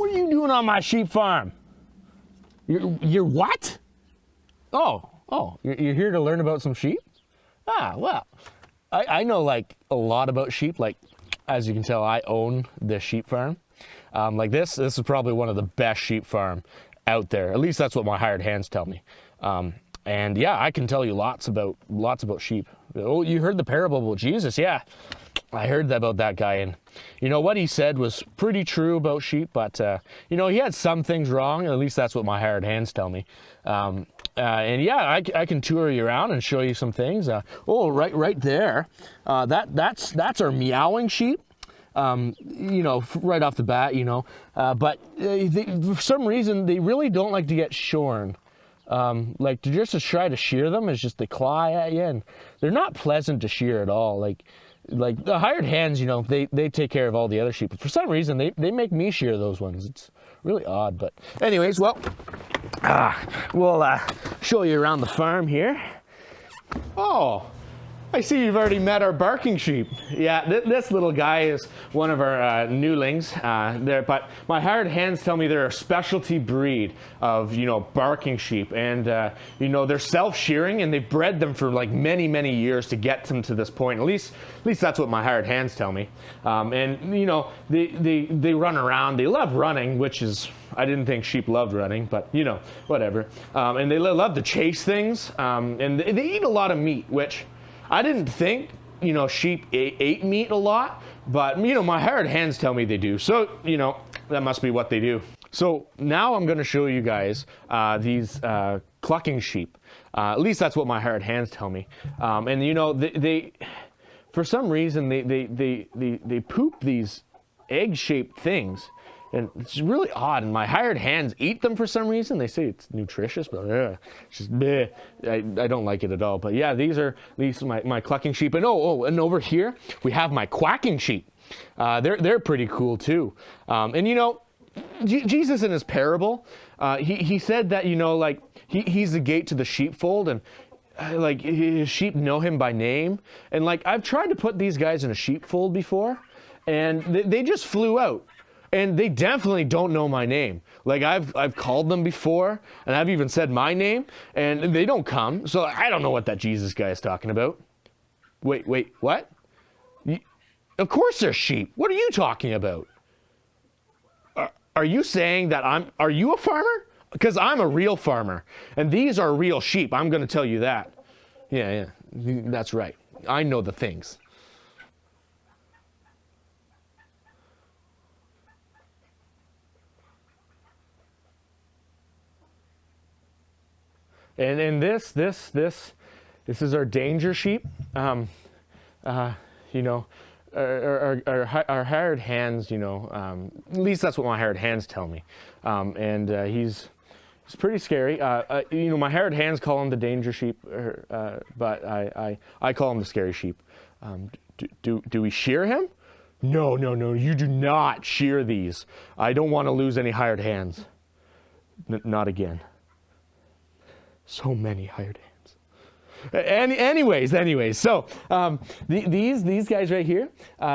What are you doing on my sheep farm? You're what? Oh, you're here to learn about some sheep? Ah, well, I know like a lot about sheep. Like, as you can tell, I own this sheep farm. Like this is probably one of the best sheep farm out there. At least that's what my hired hands tell me. And yeah, I can tell you lots about sheep. Oh, you heard the parable about Jesus? Yeah, I heard about that guy, and you know what he said was pretty true about sheep. But you know, he had some things wrong. At least that's what my hired hands tell me. And yeah, I can tour you around and show you some things. Oh, right there, that's our meowing sheep. You know, right off the bat, you know, but for some reason they really don't like to get shorn. Like to try to shear them is just they claw at you, and they're not pleasant to shear at all. Like the hired hands, you know, they take care of all the other sheep, but for some reason they make me shear those ones. It's really odd, but anyways, well, we'll show you around the farm here. Oh, I see you've already met our barking sheep. Yeah, this little guy is one of our newlings there, but my hired hands tell me they're a specialty breed of, you know, barking sheep, and you know, they're self-shearing, and they've bred them for like many years to get them to this point. At least that's what my hired hands tell me. And you know, they run around. They love running, which is, I didn't think sheep loved running, but you know, whatever. And they love to chase things, and they eat a lot of meat, which I didn't think, you know, sheep ate meat a lot, but, you know, my hired hands tell me they do. So, you know, that must be what they do. So now I'm going to show you guys these clucking sheep. At least that's what my hired hands tell me. And, you know, they for some reason, they poop these egg-shaped things. And it's really odd, and my hired hands eat them for some reason. They say it's nutritious, but it's just bleh. I don't like it at all. But yeah, these are my clucking sheep. And and over here we have my quacking sheep. They're pretty cool too. And you know, Jesus in his parable, he said that, you know, like he's the gate to the sheepfold, and like his sheep know him by name. And like I've tried to put these guys in a sheepfold before, and they just flew out. And they definitely don't know my name. Like I've called them before, and I've even said my name, and they don't come. So I don't know what that Jesus guy is talking about. Wait, what? Of course they're sheep. What are you talking about? Are you saying that are you a farmer? Because I'm a real farmer, and these are real sheep. I'm going to tell you that. Yeah, that's right. I know the things. And this is our danger sheep. You know, our hired hands. You know, at least that's what my hired hands tell me. And he's pretty scary. You know, my hired hands call him the danger sheep, but I call him the scary sheep. Do we shear him? No. You do not shear these. I don't want to lose any hired hands. Not again. So many hired hands. Anyways, so these guys right here,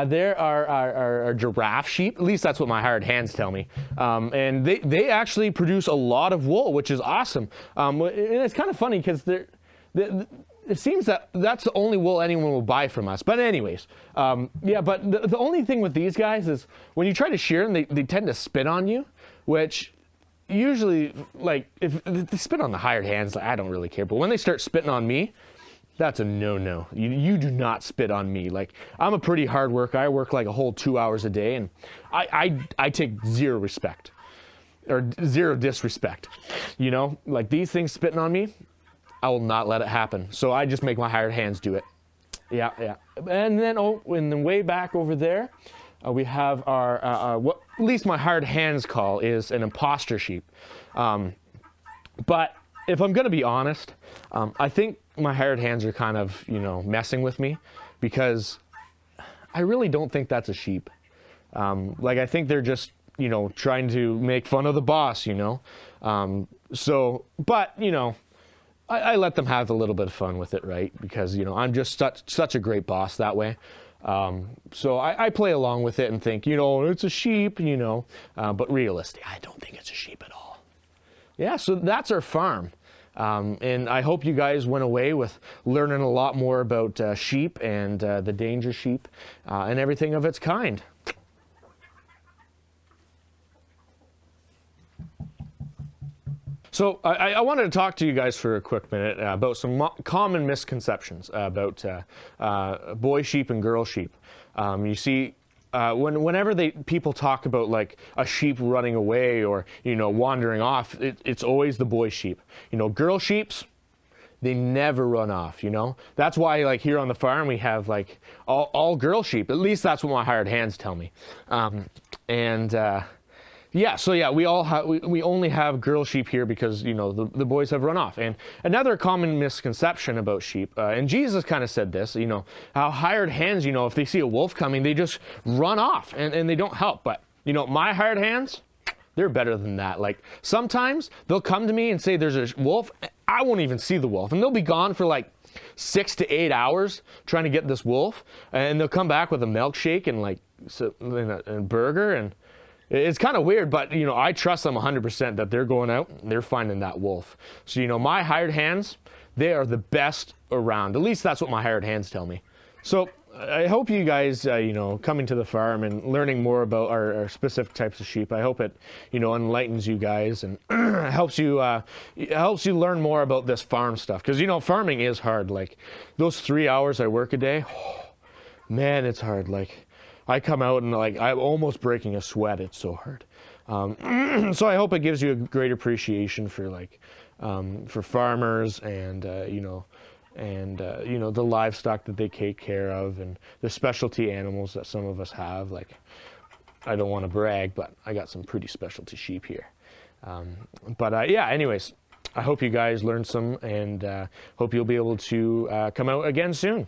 they're our giraffe sheep. At least that's what my hired hands tell me. And they actually produce a lot of wool, which is awesome. And it's kind of funny because it seems that that's the only wool anyone will buy from us. But anyways, yeah. But the only thing with these guys is when you try to shear them, they tend to spit on you, which usually, like, if they spit on the hired hands, like, I don't really care. But when they start spitting on me, that's a no-no. You do not spit on me. Like, I'm a pretty hard worker. I work like a whole 2 hours a day, and I take zero respect or zero disrespect. You know, like these things spitting on me, I will not let it happen. So I just make my hired hands do it. Yeah. And then, and then way back over there, we have our, what at least my hired hands call is an imposter sheep. But if I'm going to be honest, I think my hired hands are kind of, you know, messing with me, because I really don't think that's a sheep. Like, I think they're just, you know, trying to make fun of the boss, you know. But, you know, I let them have a little bit of fun with it, right? Because, you know, I'm just such a great boss that way. So I play along with it and think, it's a sheep, but realistically, I don't think it's a sheep at all. Yeah, so that's our farm. And I hope you guys went away with learning a lot more about sheep and the danger sheep and everything of its kind. So I wanted to talk to you guys for a quick minute about some common misconceptions about boy sheep and girl sheep. You see, whenever people talk about like a sheep running away or wandering off, it's always the boy sheep. Girl sheeps, they never run off. That's why like here on the farm we have like all girl sheep. At least that's what my hired hands tell me. Yeah, so yeah, we only have girl sheep here because the boys have run off. And another common misconception about sheep, and Jesus kind of said this, how hired hands, if they see a wolf coming, they just run off and they don't help. But my hired hands, they're better than that. Like sometimes they'll come to me and say there's a wolf, I won't even see the wolf, and they'll be gone for like 6 to 8 hours trying to get this wolf, and they'll come back with a milkshake and like and a burger. And it's kind of weird, but I trust them 100% that they're going out and they're finding that wolf. So my hired hands, they are the best around. At least that's what my hired hands tell me. So I hope you guys, coming to the farm and learning more about our specific types of sheep, I hope it, enlightens you guys and helps you learn more about this farm stuff. Because farming is hard. Like those 3 hours I work a day, man, it's hard. Like I come out and like I'm almost breaking a sweat. It's so hard. So I hope it gives you a great appreciation for like for farmers and the livestock that they take care of and the specialty animals that some of us have. Like I don't want to brag, but I got some pretty specialty sheep here. Yeah. Anyways, I hope you guys learned some and hope you'll be able to come out again soon.